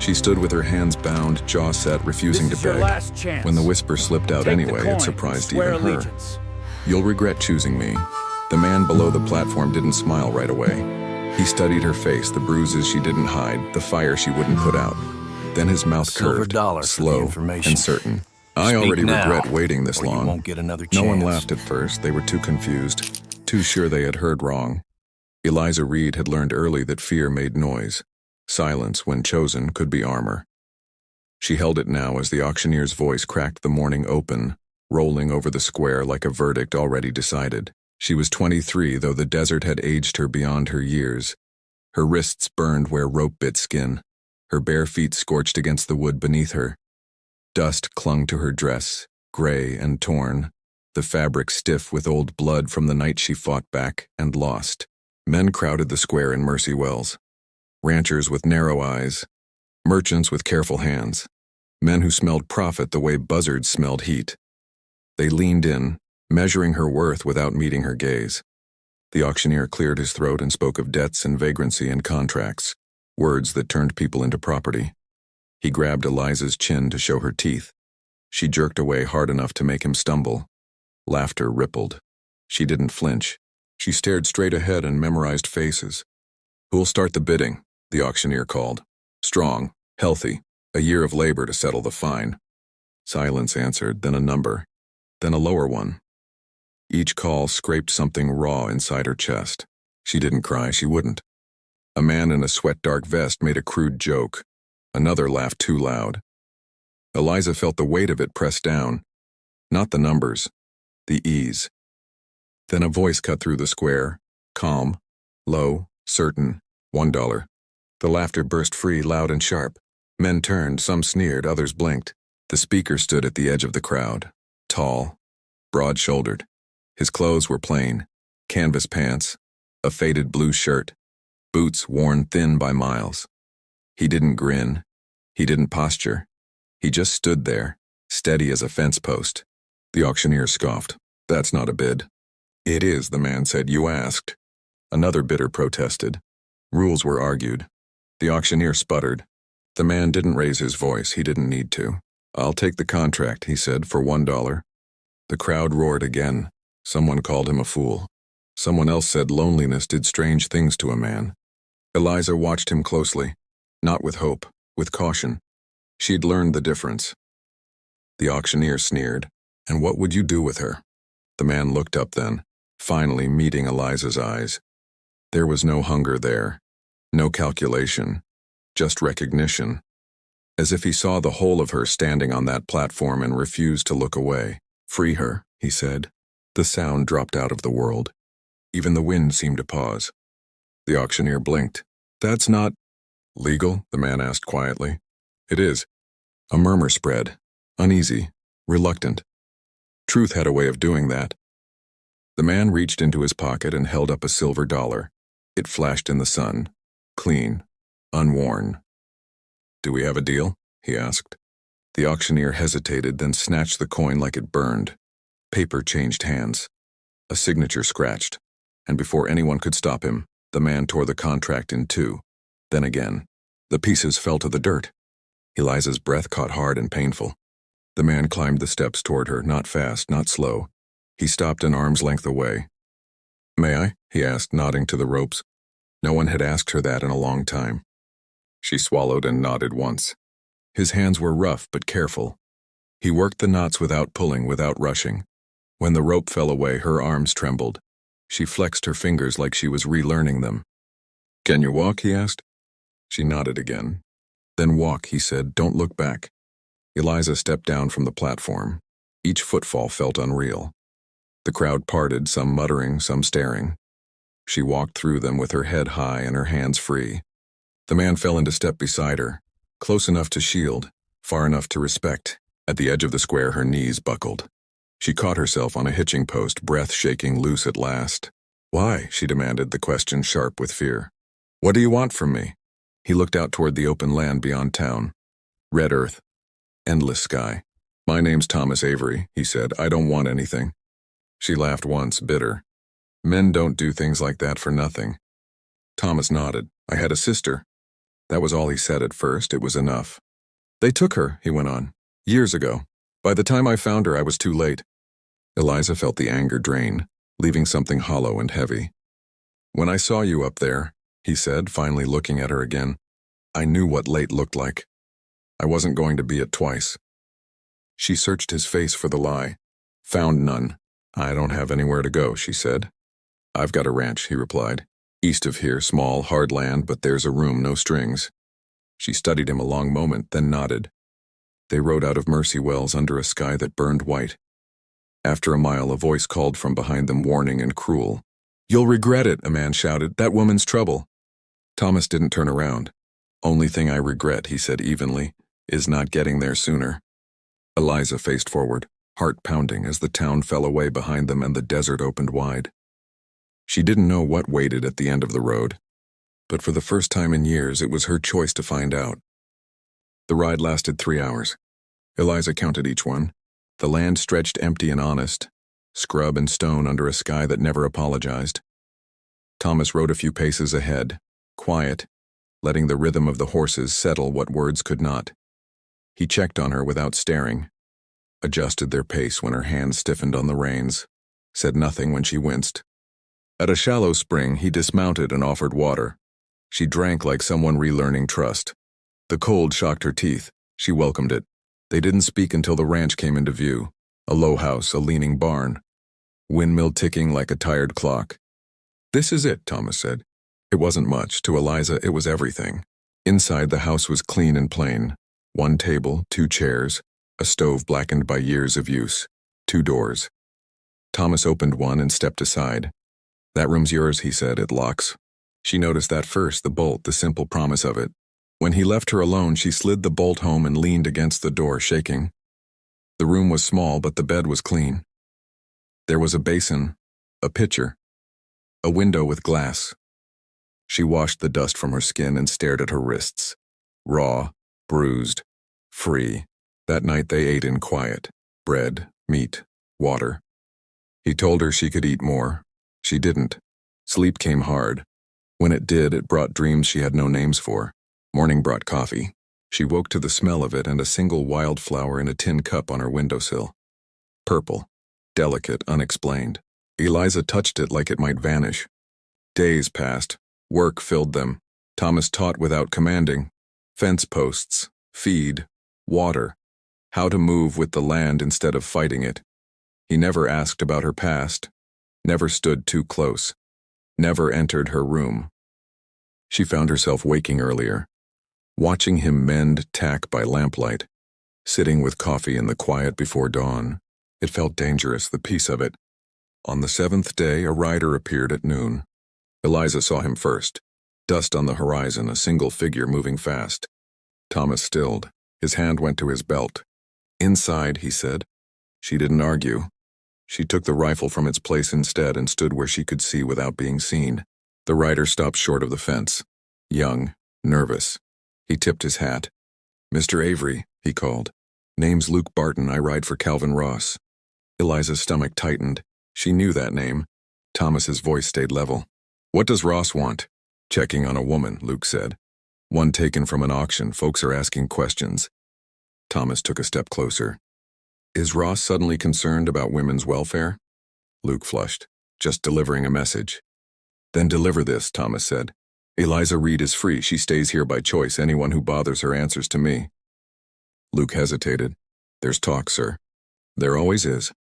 She stood with her hands bound, jaw set, refusing to beg. Last chance. When the whisper slipped out anyway, it surprised even her. "You'll regret choosing me." The man below the platform didn't smile right away. He studied her face, the bruises she didn't hide, the fire she wouldn't put out. Then his mouth curved, slow and certain. "I already regret waiting this long." You won't get another chance. No one laughed at first. They were too confused, too sure they had heard wrong. Eliza Reed had learned early that fear made noise. Silence, when chosen, could be armor. She held it now as the auctioneer's voice cracked the morning open, rolling over the square like a verdict already decided. She was 23, though the desert had aged her beyond her years. Her wrists burned where rope bit skin. Her bare feet scorched against the wood beneath her. Dust clung to her dress, gray and torn, the fabric stiff with old blood from the night she fought back and lost. Men crowded the square in mercy wells. Ranchers with narrow eyes, merchants with careful hands, men who smelled profit the way buzzards smelled heat. They leaned in, measuring her worth without meeting her gaze. The auctioneer cleared his throat and spoke of debts and vagrancy and contracts, words that turned people into property. He grabbed Eliza's chin to show her teeth. She jerked away hard enough to make him stumble. Laughter rippled. She didn't flinch. She stared straight ahead and memorized faces. "Who'll start the bidding?" the auctioneer called. "Strong, healthy, a year of labor to settle the fine." Silence answered, then a number, then a lower one. Each call scraped something raw inside her chest. She didn't cry, she wouldn't. A man in a sweat-dark vest made a crude joke. Another laughed too loud. Eliza felt the weight of it pressed down. Not the numbers, the ease. Then a voice cut through the square, calm, low, certain, $1. The laughter burst free, loud and sharp. Men turned, some sneered, others blinked. The speaker stood at the edge of the crowd, tall, broad-shouldered. His clothes were plain, canvas pants, a faded blue shirt, boots worn thin by miles. He didn't grin. He didn't posture. He just stood there, steady as a fence post. The auctioneer scoffed. "That's not a bid." "It is," the man said. "You asked." Another bidder protested. Rules were argued. The auctioneer sputtered. The man didn't raise his voice. He didn't need to. "I'll take the contract," he said, "for $1. The crowd roared again. Someone called him a fool. Someone else said loneliness did strange things to a man. Eliza watched him closely, not with hope, with caution. She'd learned the difference. The auctioneer sneered. "And what would you do with her?" The man looked up then, finally meeting Eliza's eyes. There was no hunger there, no calculation, just recognition. As if he saw the whole of her standing on that platform and refused to look away. "Free her," he said. The sound dropped out of the world. Even the wind seemed to pause. The auctioneer blinked. "That's not legal?" the man asked quietly. "It is." A murmur spread, uneasy, reluctant. Truth had a way of doing that. The man reached into his pocket and held up a silver dollar. It flashed in the sun, clean, unworn. "Do we have a deal?" he asked. The auctioneer hesitated, then snatched the coin like it burned. Paper changed hands. A signature scratched, and before anyone could stop him, the man tore the contract in two. Then again. The pieces fell to the dirt. Eliza's breath caught hard and painful. The man climbed the steps toward her, not fast, not slow. He stopped an arm's length away. "May I?" he asked, nodding to the ropes. No one had asked her that in a long time. She swallowed and nodded once. His hands were rough but careful. He worked the knots without pulling, without rushing. When the rope fell away, her arms trembled. She flexed her fingers like she was relearning them. "Can you walk?" he asked. She nodded again. "Then walk," he said. "Don't look back." Eliza stepped down from the platform. Each footfall felt unreal. The crowd parted, some muttering, some staring. She walked through them with her head high and her hands free. The man fell into step beside her, close enough to shield, far enough to respect. At the edge of the square, her knees buckled. She caught herself on a hitching post, breath shaking loose at last. "Why?" she demanded, the question sharp with fear. "What do you want from me?" He looked out toward the open land beyond town. Red earth. Endless sky. "My name's Thomas Avery," he said. "I don't want anything." She laughed once, bitter. "Men don't do things like that for nothing." Thomas nodded. "I had a sister." That was all he said at first. It was enough. They took her, he went on, years ago. By the time I found her, I was too late. Eliza felt the anger drain, leaving something hollow and heavy. When I saw you up there, he said, finally looking at her again, I knew what late looked like. I wasn't going to be it twice. She searched his face for the lie. Found none. I don't have anywhere to go, she said. I've got a ranch, he replied. East of here, small, hard land, but there's a room, no strings. She studied him a long moment, then nodded. They rode out of Mercy Wells under a sky that burned white. After a mile, a voice called from behind them, warning and cruel. You'll regret it, a man shouted. That woman's trouble. Thomas didn't turn around. Only thing I regret, he said evenly, is not getting there sooner. Eliza faced forward, heart pounding as the town fell away behind them and the desert opened wide. She didn't know what waited at the end of the road, but for the first time in years, it was her choice to find out. The ride lasted 3 hours. Eliza counted each one. The land stretched empty and honest, scrub and stone under a sky that never apologized. Thomas rode a few paces ahead, quiet, letting the rhythm of the horses settle what words could not. He checked on her without staring, adjusted their pace when her hands stiffened on the reins, said nothing when she winced. At a shallow spring, he dismounted and offered water. She drank like someone relearning trust. The cold shocked her teeth. She welcomed it. They didn't speak until the ranch came into view. A low house, a leaning barn. Windmill ticking like a tired clock. This is it, Thomas said. It wasn't much. To Eliza, it was everything. Inside, the house was clean and plain. 1 table, 2 chairs, a stove blackened by years of use, 2 doors. Thomas opened one and stepped aside. That room's yours, he said. It locks. She noticed that first, the bolt, the simple promise of it. When he left her alone, she slid the bolt home and leaned against the door, shaking. The room was small, but the bed was clean. There was a basin, a pitcher, a window with glass. She washed the dust from her skin and stared at her wrists. Raw, bruised, free. That night they ate in quiet. Bread, meat, water. He told her she could eat more. She didn't. Sleep came hard. When it did, it brought dreams she had no names for. Morning brought coffee. She woke to the smell of it and a single wildflower in a tin cup on her windowsill. Purple. Delicate, unexplained. Eliza touched it like it might vanish. Days passed. Work filled them. Thomas taught without commanding. Fence posts, feed, water. How to move with the land instead of fighting it. He never asked about her past. Never stood too close. Never entered her room. She found herself waking earlier. Watching him mend tack by lamplight. Sitting with coffee in the quiet before dawn. It felt dangerous, the peace of it. On the 7th day, a rider appeared at noon. Eliza saw him first. Dust on the horizon, a single figure moving fast. Thomas stilled. His hand went to his belt. Inside, he said. She didn't argue. She took the rifle from its place instead and stood where she could see without being seen. The rider stopped short of the fence. Young, nervous. He tipped his hat. Mr. Avery, he called. Name's Luke Barton. I ride for Calvin Ross. Eliza's stomach tightened. She knew that name. Thomas's voice stayed level. What does Ross want? Checking on a woman, Luke said. One taken from an auction. Folks are asking questions. Thomas took a step closer. Is Ross suddenly concerned about women's welfare? Luke flushed. Just delivering a message. Then deliver this, Thomas said. Eliza Reed is free. She stays here by choice. Anyone who bothers her answers to me. Luke hesitated. There's talk, sir. There always is.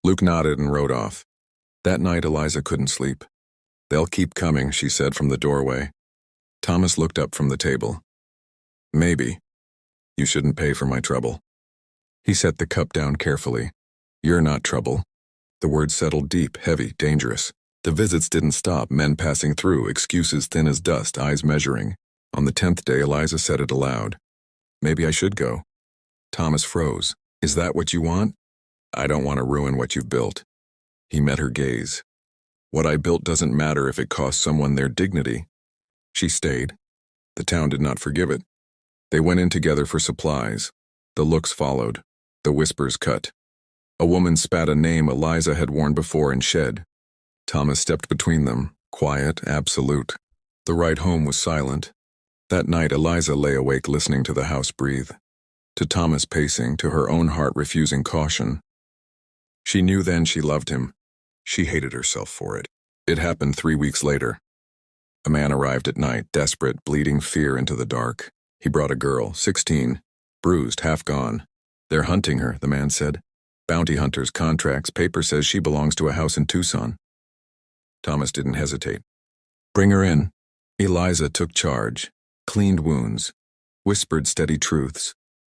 Luke nodded and rode off. That night, Eliza couldn't sleep. They'll keep coming, she said from the doorway. Thomas looked up from the table. Maybe. You shouldn't pay for my trouble. He set the cup down carefully. You're not trouble. The words settled deep, heavy, dangerous. The visits didn't stop, men passing through, excuses thin as dust, eyes measuring. On the 10th day, Eliza said it aloud. Maybe I should go. Thomas froze. Is that what you want? I don't want to ruin what you've built. He met her gaze. What I built doesn't matter if it costs someone their dignity. She stayed. The town did not forgive it. They went in together for supplies. The looks followed. The whispers cut. A woman spat a name Eliza had worn before and shed. Thomas stepped between them, quiet, absolute. The ride home was silent. That night, Eliza lay awake listening to the house breathe, to Thomas pacing, to her own heart refusing caution. She knew then she loved him. She hated herself for it. It happened 3 weeks later. A man arrived at night, desperate, bleeding fear into the dark. He brought a girl, 16, bruised, half gone. They're hunting her, the man said. Bounty hunters, contracts, paper says she belongs to a house in Tucson. Thomas didn't hesitate. Bring her in. Eliza took charge, cleaned wounds, whispered steady truths,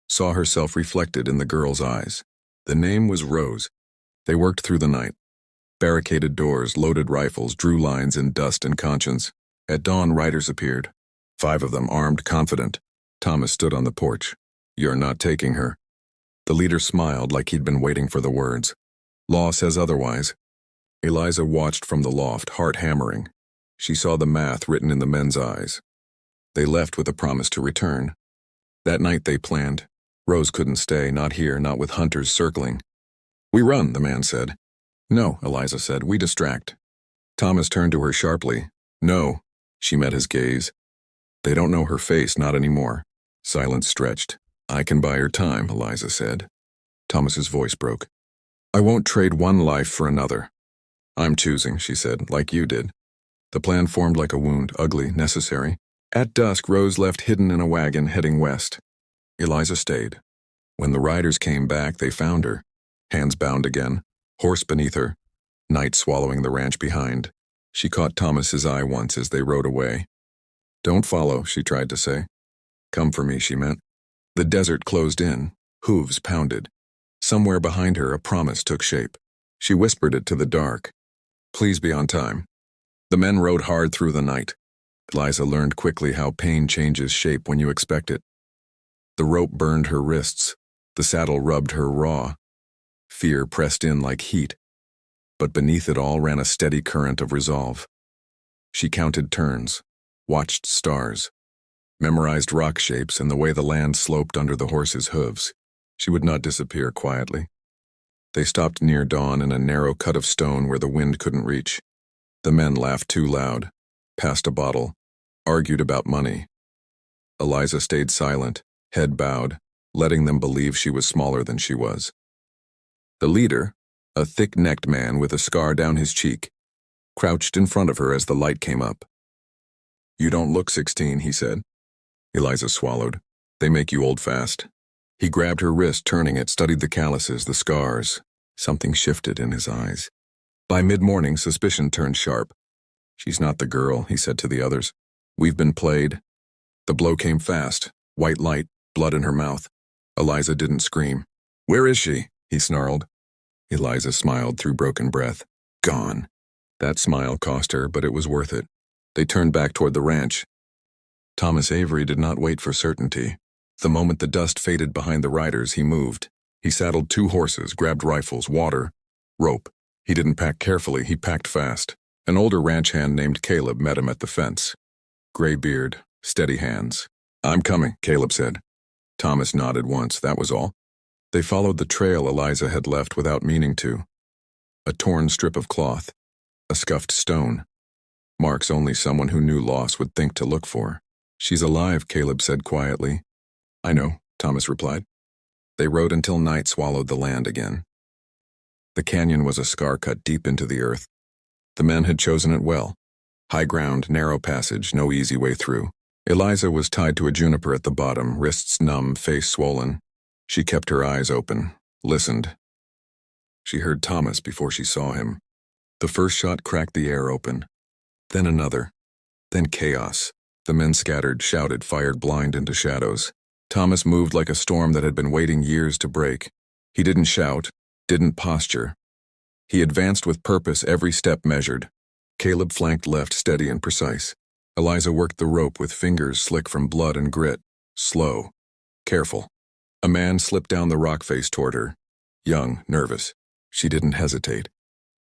saw herself reflected in the girl's eyes. The name was Rose. They worked through the night. Barricaded doors, loaded rifles, drew lines in dust and conscience. At dawn, riders appeared. 5 of them, armed, confident. Thomas stood on the porch. You're not taking her. The leader smiled like he'd been waiting for the words. Law says otherwise. Eliza watched from the loft, heart hammering. She saw the math written in the men's eyes. They left with a promise to return. That night they planned. Rose couldn't stay, not here, not with hunters circling. We run, the man said. No, Eliza said, we distract. Thomas turned to her sharply. No. She met his gaze. They don't know her face, not anymore. Silence stretched. I can buy her time, Eliza said. Thomas's voice broke. I won't trade one life for another. I'm choosing, she said, like you did. The plan formed like a wound, ugly, necessary. At dusk, Rose left hidden in a wagon heading west. Eliza stayed. When the riders came back, they found her. Hands bound again, horse beneath her, night swallowing the ranch behind. She caught Thomas's eye once as they rode away. Don't follow, she tried to say. Come for me, she meant. The desert closed in, hooves pounded. Somewhere behind her, a promise took shape. She whispered it to the dark. Please be on time. The men rode hard through the night. Eliza learned quickly how pain changes shape when you expect it. The rope burned her wrists. The saddle rubbed her raw. Fear pressed in like heat. But beneath it all ran a steady current of resolve. She counted turns, watched stars, memorized rock shapes and the way the land sloped under the horse's hooves. She would not disappear quietly. They stopped near dawn in a narrow cut of stone where the wind couldn't reach. The men laughed too loud, passed a bottle, argued about money. Eliza stayed silent, head bowed, letting them believe she was smaller than she was. The leader, a thick-necked man with a scar down his cheek, crouched in front of her as the light came up. You don't look 16, he said. Eliza swallowed. They make you old fast. He grabbed her wrist, turning it, studied the calluses, the scars. Something shifted in his eyes. By mid-morning, suspicion turned sharp. She's not the girl, he said to the others. We've been played. The blow came fast, white light, blood in her mouth. Eliza didn't scream. Where is she? He snarled. Eliza smiled through broken breath. Gone. That smile cost her, but it was worth it. They turned back toward the ranch. Thomas Avery did not wait for certainty. The moment the dust faded behind the riders, he moved. He saddled 2 horses, grabbed rifles, water, rope. He didn't pack carefully, he packed fast. An older ranch hand named Caleb met him at the fence. Gray beard, steady hands. I'm coming, Caleb said. Thomas nodded once, that was all. They followed the trail Eliza had left without meaning to. A torn strip of cloth, a scuffed stone. Marks only someone who knew loss would think to look for. She's alive, Caleb said quietly. I know, Thomas replied. They rode until night swallowed the land again. The canyon was a scar cut deep into the earth. The men had chosen it well. High ground, narrow passage, no easy way through. Eliza was tied to a juniper at the bottom, wrists numb, face swollen. She kept her eyes open, listened. She heard Thomas before she saw him. The first shot cracked the air open. Then another. Then chaos. The men scattered, shouted, fired blind into shadows. Thomas moved like a storm that had been waiting years to break. He didn't shout, didn't posture. He advanced with purpose, every step measured. Caleb flanked left, steady and precise. Eliza worked the rope with fingers slick from blood and grit. Slow. Careful. A man slipped down the rock face toward her. Young, nervous. She didn't hesitate.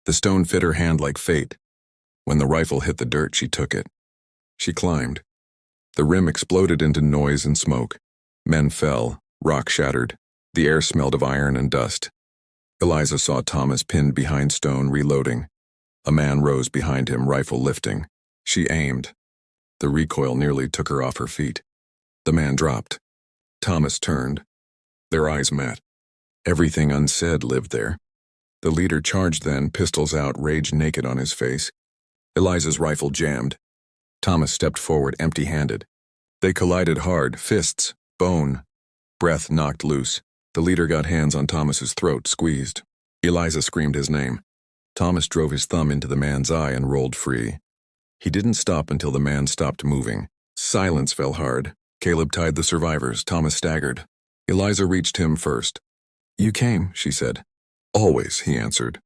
The stone fit her hand like fate. When the rifle hit the dirt, she took it. She climbed. The rim exploded into noise and smoke. Men fell, rock shattered. The air smelled of iron and dust. Eliza saw Thomas pinned behind stone, reloading. A man rose behind him, rifle lifting. She aimed. The recoil nearly took her off her feet. The man dropped. Thomas turned. Their eyes met. Everything unsaid lived there. The leader charged then, pistols out, rage naked on his face. Eliza's rifle jammed. Thomas stepped forward, empty-handed. They collided hard, fists, bone. Breath knocked loose. The leader got hands on Thomas's throat, squeezed. Eliza screamed his name. Thomas drove his thumb into the man's eye and rolled free. He didn't stop until the man stopped moving. Silence fell hard. Caleb tied the survivors. Thomas staggered. Eliza reached him first. "You came," she said. "Always," he answered.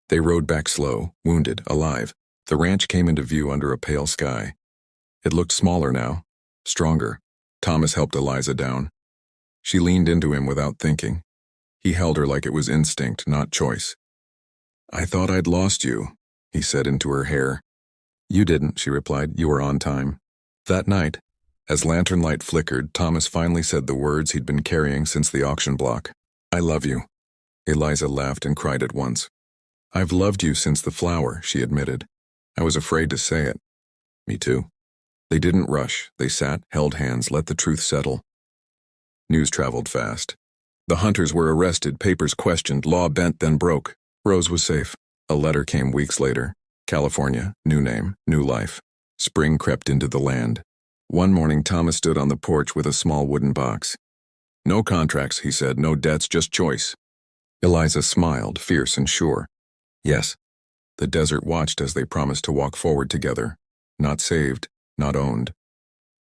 They rode back slow, wounded, alive. The ranch came into view under a pale sky. It looked smaller now, stronger. Thomas helped Eliza down. She leaned into him without thinking. He held her like it was instinct, not choice. "I thought I'd lost you," he said into her hair. "You didn't," she replied. "You were on time." That night, as lantern light flickered, Thomas finally said the words he'd been carrying since the auction block. "I love you." Eliza laughed and cried at once. "I've loved you since the flower," she admitted. "I was afraid to say it." "Me too." They didn't rush. They sat, held hands, let the truth settle. News traveled fast. The hunters were arrested, papers questioned, law bent then broke. Rose was safe. A letter came weeks later. California, new name, new life. Spring crept into the land. One morning Thomas stood on the porch with a small wooden box. "No contracts," he said, "no debts, just choice." Eliza smiled, fierce and sure. "Yes." The desert watched as they promised to walk forward together. Not saved, not owned.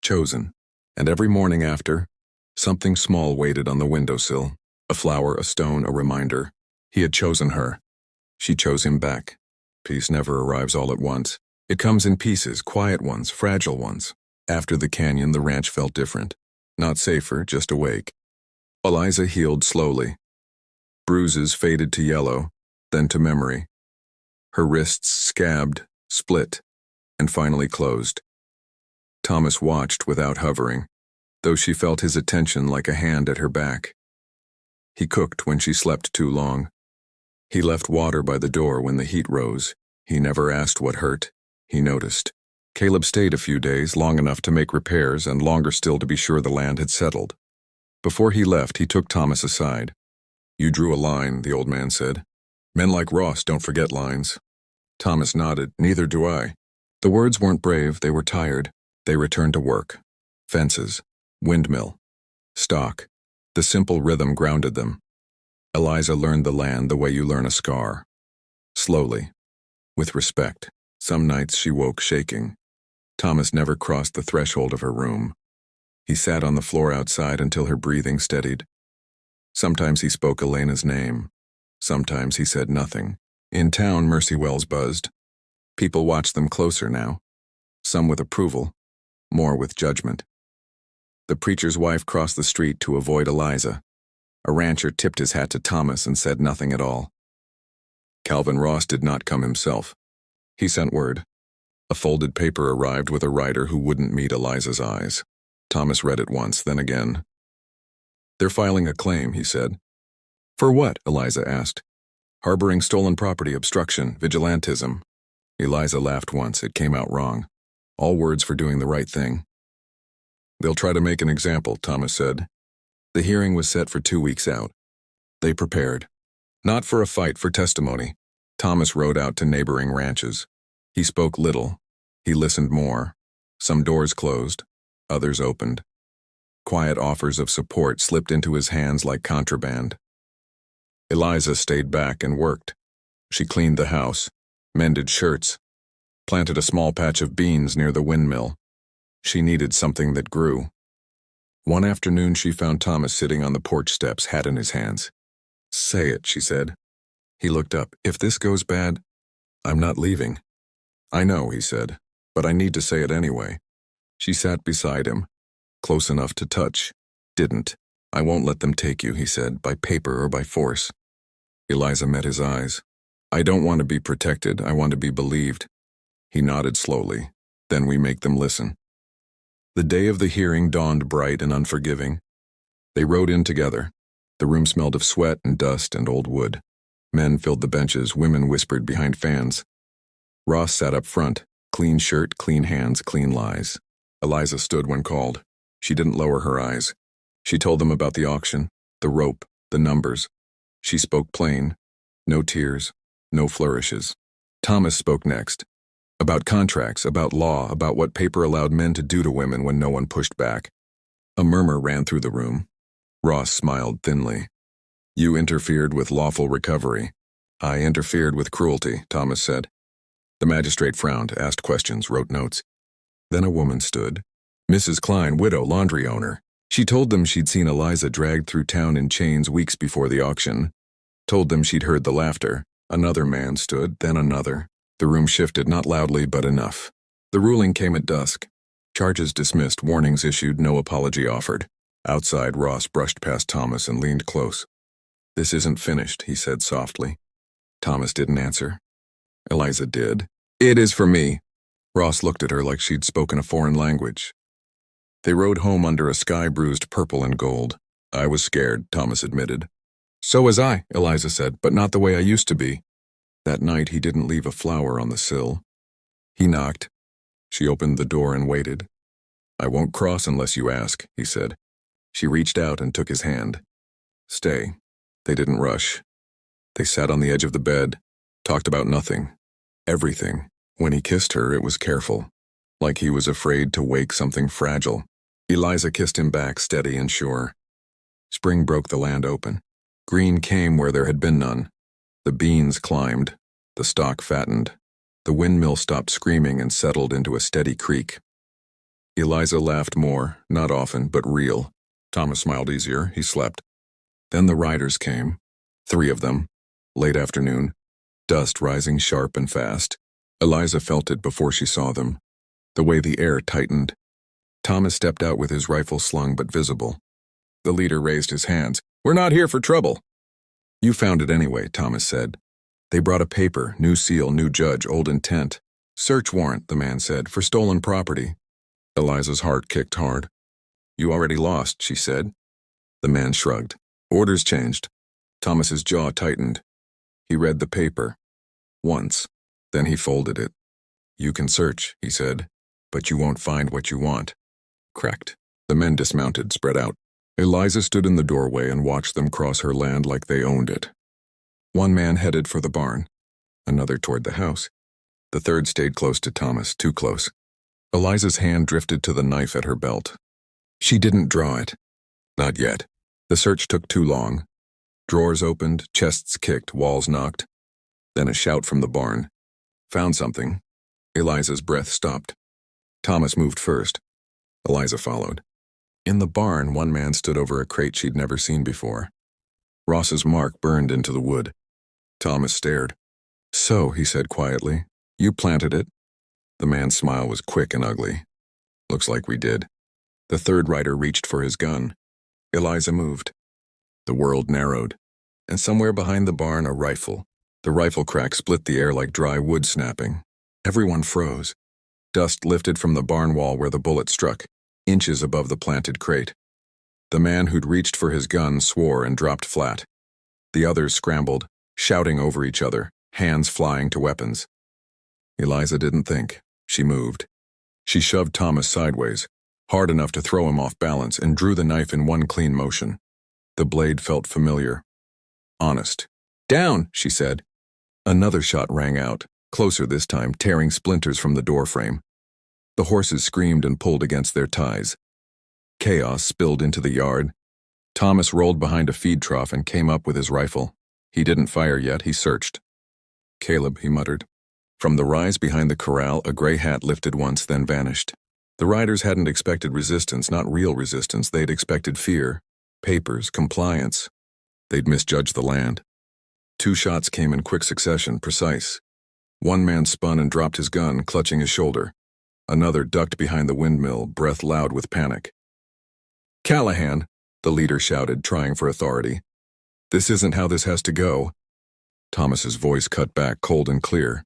Chosen. And every morning after, something small waited on the windowsill. A flower, a stone, a reminder. He had chosen her. She chose him back. Peace never arrives all at once. It comes in pieces, quiet ones, fragile ones. After the canyon, the ranch felt different. Not safer, just awake. Eliza healed slowly. Bruises faded to yellow, then to memory. Her wrists scabbed, split, and finally closed. Thomas watched without hovering, though she felt his attention like a hand at her back. He cooked when she slept too long. He left water by the door when the heat rose. He never asked what hurt. He noticed. Caleb stayed a few days, long enough to make repairs and longer still to be sure the land had settled. Before he left, he took Thomas aside. "You drew a line," the old man said. "Men like Ross don't forget lines." Thomas nodded. "Neither do I." The words weren't brave, they were tired. They returned to work. Fences, windmill, stock. The simple rhythm grounded them. Eliza learned the land the way you learn a scar. Slowly, with respect. Some nights she woke shaking. Thomas never crossed the threshold of her room. He sat on the floor outside until her breathing steadied. Sometimes he spoke Elena's name. Sometimes he said nothing. In town, Mercy Wells buzzed. People watched them closer now. Some with approval, more with judgment. The preacher's wife crossed the street to avoid Eliza. A rancher tipped his hat to Thomas and said nothing at all. Calvin Ross did not come himself. He sent word. A folded paper arrived with a writer who wouldn't meet Eliza's eyes. Thomas read it once, then again. "They're filing a claim," he said. "For what?" Eliza asked. "Harboring stolen property, obstruction, vigilantism." Eliza laughed once. It came out wrong. All words for doing the right thing. "They'll try to make an example," Thomas said. The hearing was set for 2 weeks out. They prepared. Not for a fight, for testimony. Thomas rode out to neighboring ranches. He spoke little. He listened more. Some doors closed. Others opened. Quiet offers of support slipped into his hands like contraband. Eliza stayed back and worked. She cleaned the house, mended shirts, planted a small patch of beans near the windmill. She needed something that grew. One afternoon she found Thomas sitting on the porch steps, hat in his hands. "Say it," she said. He looked up. "If this goes bad, I'm not leaving." "I know," he said, "but I need to say it anyway." She sat beside him, close enough to touch. Didn't. "I won't let them take you," he said, "by paper or by force." Eliza met his eyes. "I don't want to be protected, I want to be believed." He nodded slowly. "Then we make them listen." The day of the hearing dawned bright and unforgiving. They rode in together. The room smelled of sweat and dust and old wood. Men filled the benches, women whispered behind fans. Ross sat up front, Clean shirt, clean hands, clean lies. Eliza stood when called. She didn't lower her eyes. She told them about the auction, the rope, the numbers. She spoke plain. No tears, no flourishes. Thomas spoke next. About contracts, about law, about what paper allowed men to do to women when no one pushed back. A murmur ran through the room. Ross smiled thinly. You interfered with lawful recovery. I interfered with cruelty, Thomas said. The magistrate frowned, asked questions, wrote notes. Then a woman stood. Mrs. Klein, widow, laundry owner. She told them she'd seen Eliza dragged through town in chains weeks before the auction. Told them she'd heard the laughter. Another man stood, then another. The room shifted, not loudly, but enough. The ruling came at dusk. Charges dismissed, warnings issued, no apology offered. Outside, Ross brushed past Thomas and leaned close. This isn't finished, he said softly. Thomas didn't answer. Eliza did. It is for me. Ross looked at her like she'd spoken a foreign language. They rode home under a sky bruised purple and gold. I was scared, Thomas admitted. So was I, Eliza said, but not the way I used to be. That night he didn't leave a flower on the sill. He knocked. She opened the door and waited. I won't cross unless you ask, he said. She reached out and took his hand. Stay. They didn't rush. They sat on the edge of the bed, talked about nothing, everything. When he kissed her, it was careful, like he was afraid to wake something fragile. Eliza kissed him back, steady and sure. Spring broke the land open. Green came where there had been none. The beans climbed. The stock fattened. The windmill stopped screaming and settled into a steady creak. Eliza laughed more, not often, but real. Thomas smiled easier. He slept. Then the riders came. 3 of them. Late afternoon. Dust rising sharp and fast. Eliza felt it before she saw them. The way the air tightened. Thomas stepped out with his rifle slung but visible. The leader raised his hands. We're not here for trouble. You found it anyway, Thomas said. They brought a paper, new seal, new judge, old intent. Search warrant, the man said, for stolen property. Eliza's heart kicked hard. You already lost, she said. The man shrugged. Orders changed. Thomas's jaw tightened. He read the paper. Once. Then he folded it. You can search, he said, but you won't find what you want. Cracked. The men dismounted, spread out. Eliza stood in the doorway and watched them cross her land like they owned it. One man headed for the barn, another toward the house. The third stayed close to Thomas, too close. Eliza's hand drifted to the knife at her belt. She didn't draw it. Not yet. The search took too long. Drawers opened, chests kicked, walls knocked. Then a shout from the barn. Found something. Eliza's breath stopped. Thomas moved first. Eliza followed. In the barn, one man stood over a crate she'd never seen before. Ross's mark burned into the wood. Thomas stared. So, he said quietly, you planted it. The man's smile was quick and ugly. Looks like we did. The third rider reached for his gun. Eliza moved. The world narrowed. And somewhere behind the barn, a rifle. The rifle crack split the air like dry wood snapping. Everyone froze. Dust lifted from the barn wall where the bullet struck, inches above the planted crate. The man who'd reached for his gun swore and dropped flat. The others scrambled, shouting over each other, hands flying to weapons. Eliza didn't think. She moved. She shoved Thomas sideways, hard enough to throw him off balance, and drew the knife in one clean motion. The blade felt familiar. Honest. Down, she said. Another shot rang out, closer this time, tearing splinters from the doorframe. The horses screamed and pulled against their ties. Chaos spilled into the yard. Thomas rolled behind a feed trough and came up with his rifle. He didn't fire yet, he searched. Caleb, he muttered. From the rise behind the corral, a gray hat lifted once, then vanished. The riders hadn't expected resistance, not real resistance. They'd expected fear, papers, compliance. They'd misjudged the land. 2 shots came in quick succession, precise. One man spun and dropped his gun, clutching his shoulder. Another ducked behind the windmill, breath loud with panic. Callahan, the leader shouted, trying for authority. This isn't how this has to go. Thomas's voice cut back, cold and clear.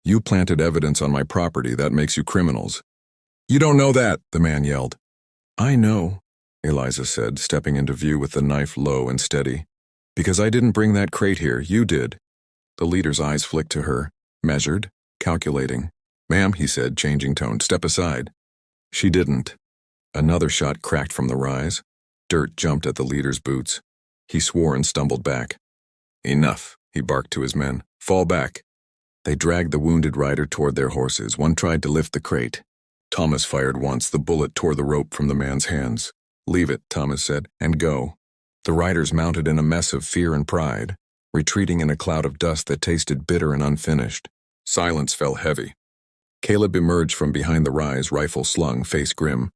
You planted evidence on my property, that makes you criminals. You don't know that, the man yelled. I know, Eliza said, stepping into view with the knife low and steady. Because I didn't bring that crate here, you did. The leader's eyes flicked to her, measured, calculating. "Ma'am," he said, changing tone, "step aside." She didn't. Another shot cracked from the rise. Dirt jumped at the leader's boots. He swore and stumbled back. "Enough," he barked to his men. "Fall back." They dragged the wounded rider toward their horses. One tried to lift the crate. Thomas fired once. The bullet tore the rope from the man's hands. "Leave it," Thomas said, "and go." The riders mounted in a mess of fear and pride, retreating in a cloud of dust that tasted bitter and unfinished. Silence fell heavy. Caleb emerged from behind the rise, rifle slung, face grim.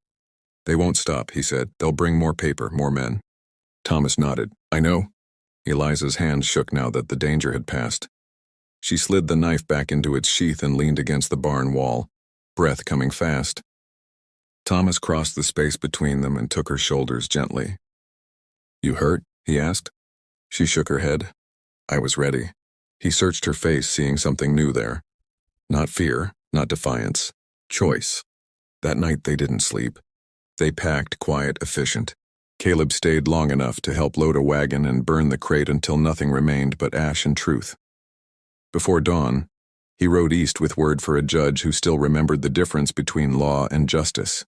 "They won't stop," he said. "They'll bring more paper, more men." Thomas nodded. "I know." Eliza's hands shook now that the danger had passed. She slid the knife back into its sheath and leaned against the barn wall, breath coming fast. Thomas crossed the space between them and took her shoulders gently. "You hurt?" he asked. She shook her head. "I was ready." He searched her face, seeing something new there. Not fear, not defiance. Choice. That night they didn't sleep. They packed, quiet, efficient. Caleb stayed long enough to help load a wagon and burn the crate until nothing remained but ash and truth. Before dawn, he rode east with word for a judge who still remembered the difference between law and justice.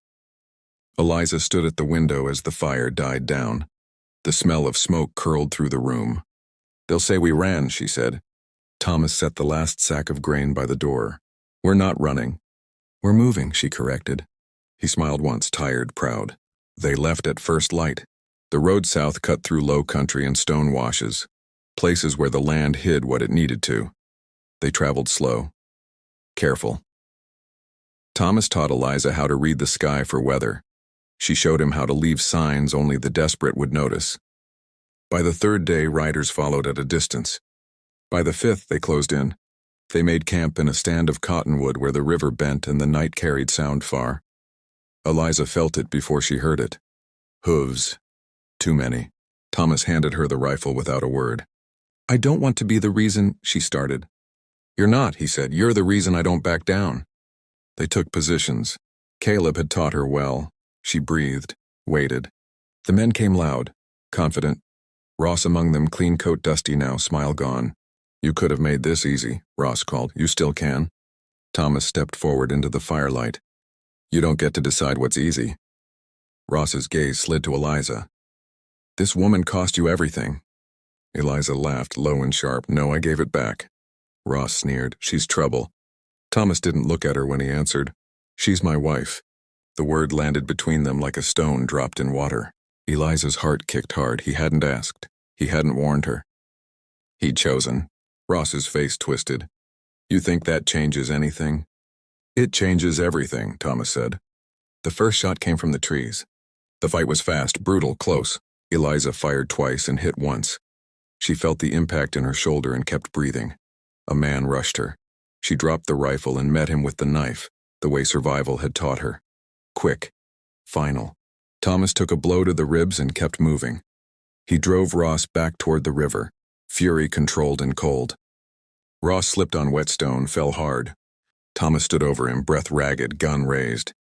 Eliza stood at the window as the fire died down. The smell of smoke curled through the room. "They'll say we ran," she said. Thomas set the last sack of grain by the door. "We're not running." "We're moving," she corrected. He smiled once, tired, proud. They left at first light. The road south cut through low country and stone washes, places where the land hid what it needed to. They traveled slow. Careful. Thomas taught Eliza how to read the sky for weather. She showed him how to leave signs only the desperate would notice. By the third day, riders followed at a distance. By the fifth, they closed in. They made camp in a stand of cottonwood where the river bent and the night carried sound far. Eliza felt it before she heard it. Hooves. Too many. Thomas handed her the rifle without a word. "I don't want to be the reason," she started. "You're not," he said. "You're the reason I don't back down." They took positions. Caleb had taught her well. She breathed, waited. The men came loud, confident. Ross among them, clean coat dusty now, smile gone. "You could have made this easy," Ross called. "You still can." Thomas stepped forward into the firelight. "You don't get to decide what's easy." Ross's gaze slid to Eliza. "This woman cost you everything." Eliza laughed, low and sharp. "No, I gave it back." Ross sneered. "She's trouble." Thomas didn't look at her when he answered. "She's my wife." The word landed between them like a stone dropped in water. Eliza's heart kicked hard. He hadn't asked. He hadn't warned her. He'd chosen. Ross's face twisted. "You think that changes anything?" "It changes everything," Thomas said. The first shot came from the trees. The fight was fast, brutal, close. Eliza fired twice and hit once. She felt the impact in her shoulder and kept breathing. A man rushed her. She dropped the rifle and met him with the knife, the way survival had taught her. Quick. Final. Thomas took a blow to the ribs and kept moving. He drove Ross back toward the river, fury controlled and cold. Ross slipped on wet stone, fell hard. Thomas stood over him, breath ragged, gun raised.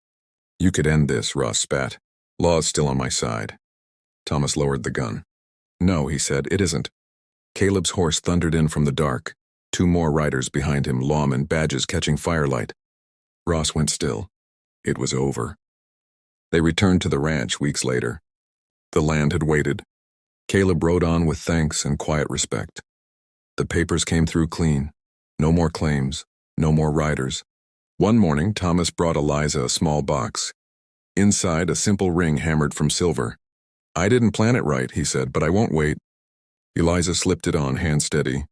"You could end this," Ross spat. "Law's still on my side." Thomas lowered the gun. "No," he said, "it isn't." Caleb's horse thundered in from the dark. Two more riders behind him, lawmen, badges catching firelight. Ross went still. It was over. They returned to the ranch weeks later. The land had waited. Caleb rode on with thanks and quiet respect. The papers came through clean. No more claims. No more riders. One morning, Thomas brought Eliza a small box. Inside, a simple ring hammered from silver. "I didn't plan it right," he said, "but I won't wait." Eliza slipped it on, hand steady.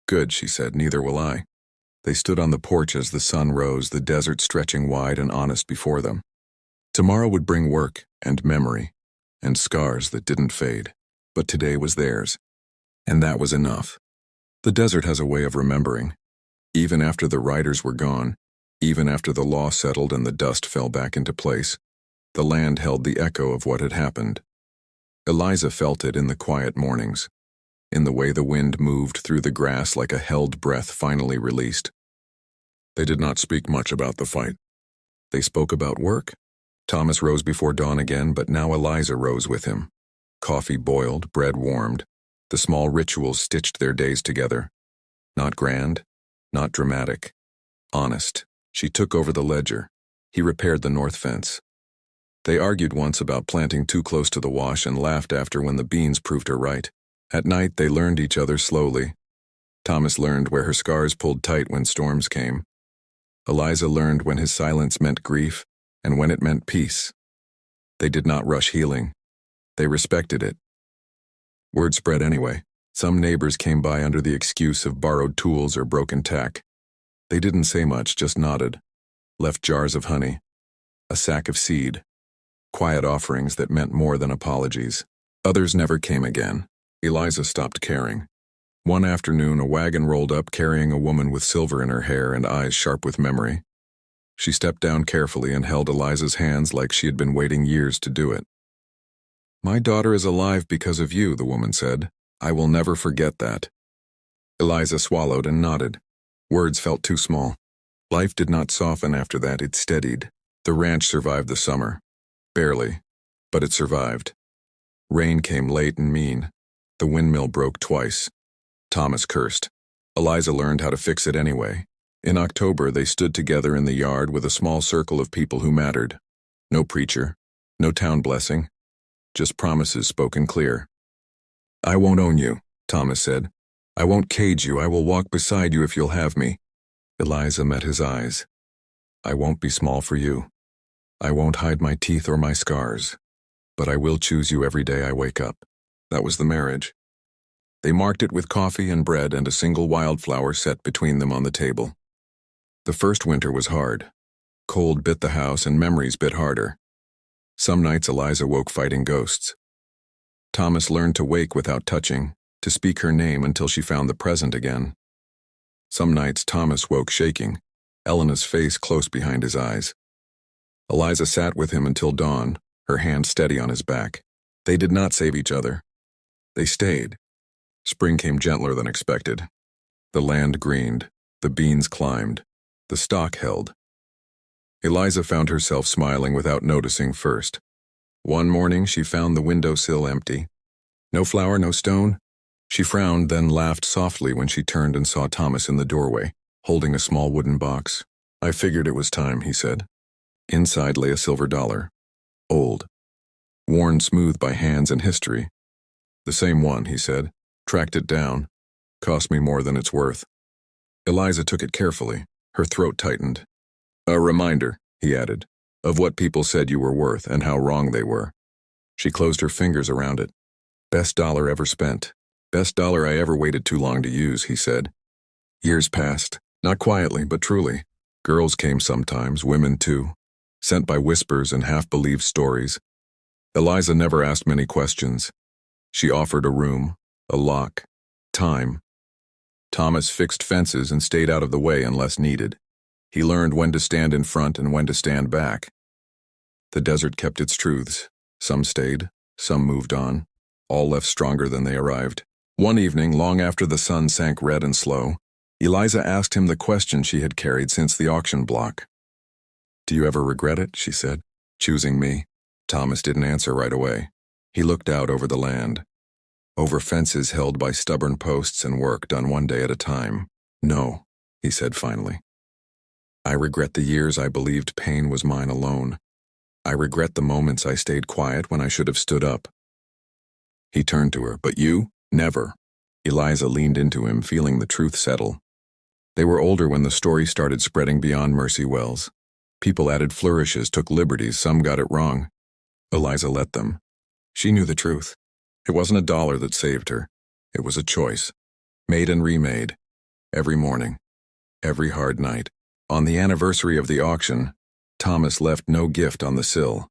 "Good," she said, "neither will I." They stood on the porch as the sun rose, the desert stretching wide and honest before them. Tomorrow would bring work and memory and scars that didn't fade, but today was theirs. And that was enough. The desert has a way of remembering. Even after the riders were gone, even after the law settled and the dust fell back into place, the land held the echo of what had happened. Eliza felt it in the quiet mornings, in the way the wind moved through the grass like a held breath finally released. They did not speak much about the fight. They spoke about work. Thomas rose before dawn again, but now Eliza rose with him. Coffee boiled, bread warmed. The small rituals stitched their days together. Not grand, not dramatic. Honest. She took over the ledger. He repaired the north fence. They argued once about planting too close to the wash and laughed after when the beans proved her right. At night, they learned each other slowly. Thomas learned where her scars pulled tight when storms came. Eliza learned when his silence meant grief and when it meant peace. They did not rush healing. They respected it. Word spread anyway. Some neighbors came by under the excuse of borrowed tools or broken tack. They didn't say much, just nodded. Left jars of honey. A sack of seed. Quiet offerings that meant more than apologies. Others never came again. Eliza stopped caring. One afternoon, a wagon rolled up carrying a woman with silver in her hair and eyes sharp with memory. She stepped down carefully and held Eliza's hands like she had been waiting years to do it. "My daughter is alive because of you," the woman said. "I will never forget that." Eliza swallowed and nodded. Words felt too small. Life did not soften after that, it steadied. The ranch survived the summer. Barely, but it survived. Rain came late and mean. The windmill broke twice. Thomas cursed. Eliza learned how to fix it anyway. In October, they stood together in the yard with a small circle of people who mattered. No preacher, no town blessing, just promises spoken clear. "I won't own you," Thomas said. "I won't cage you. I will walk beside you if you'll have me." Eliza met his eyes. "I won't be small for you. I won't hide my teeth or my scars. But I will choose you every day I wake up." That was the marriage. They marked it with coffee and bread and a single wildflower set between them on the table. The first winter was hard. Cold bit the house and memories bit harder. Some nights Eliza woke fighting ghosts. Thomas learned to wake without touching, to speak her name until she found the present again. Some nights Thomas woke shaking, Elena's face close behind his eyes. Eliza sat with him until dawn, her hand steady on his back. They did not save each other. They stayed. Spring came gentler than expected. The land greened, the beans climbed, the stock held. Eliza found herself smiling without noticing first. One morning she found the windowsill empty. No flower, no stone. She frowned, then laughed softly when she turned and saw Thomas in the doorway, holding a small wooden box. "I figured it was time," he said. Inside lay a silver dollar. Old. Worn smooth by hands and history. "The same one," he said. "Tracked it down. Cost me more than it's worth." Eliza took it carefully. Her throat tightened. "A reminder," he added, "of what people said you were worth and how wrong they were." She closed her fingers around it. "Best dollar ever spent. Best dollar I ever waited too long to use," he said. Years passed, not quietly, but truly. Girls came sometimes, women too, sent by whispers and half-believed stories. Eliza never asked many questions. She offered a room, a lock, time. Thomas fixed fences and stayed out of the way unless needed. He learned when to stand in front and when to stand back. The desert kept its truths. Some stayed, some moved on, all left stronger than they arrived. One evening, long after the sun sank red and slow, Eliza asked him the question she had carried since the auction block. "Do you ever regret it?" she said. "Choosing me?" Thomas didn't answer right away. He looked out over the land. Over fences held by stubborn posts and work done one day at a time. "No," he said finally. "I regret the years I believed pain was mine alone. I regret the moments I stayed quiet when I should have stood up." He turned to her. "But you? Never." Eliza leaned into him, feeling the truth settle. They were older when the story started spreading beyond Mercy Wells. People added flourishes, took liberties, some got it wrong. Eliza let them. She knew the truth. It wasn't a dollar that saved her. It was a choice, made and remade, every morning, every hard night. On the anniversary of the auction, Thomas left no gift on the sill.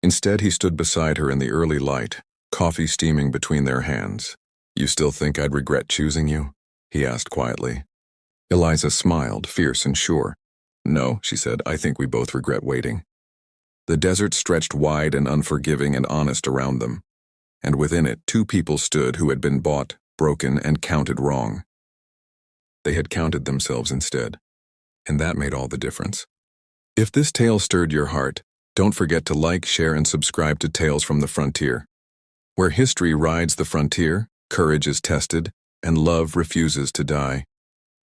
Instead, he stood beside her in the early light, coffee steaming between their hands. "You still think I'd regret choosing you?" he asked quietly. Eliza smiled, fierce and sure. "No," she said, "I think we both regret waiting." The desert stretched wide and unforgiving and honest around them, and within it 2 people stood who had been bought, broken, and counted wrong. They had counted themselves instead, and that made all the difference. If this tale stirred your heart, don't forget to like, share, and subscribe to Tales from the Frontier. Where history rides the frontier, courage is tested, and love refuses to die.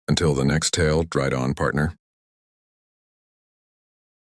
Until the next tale, Dried On, partner.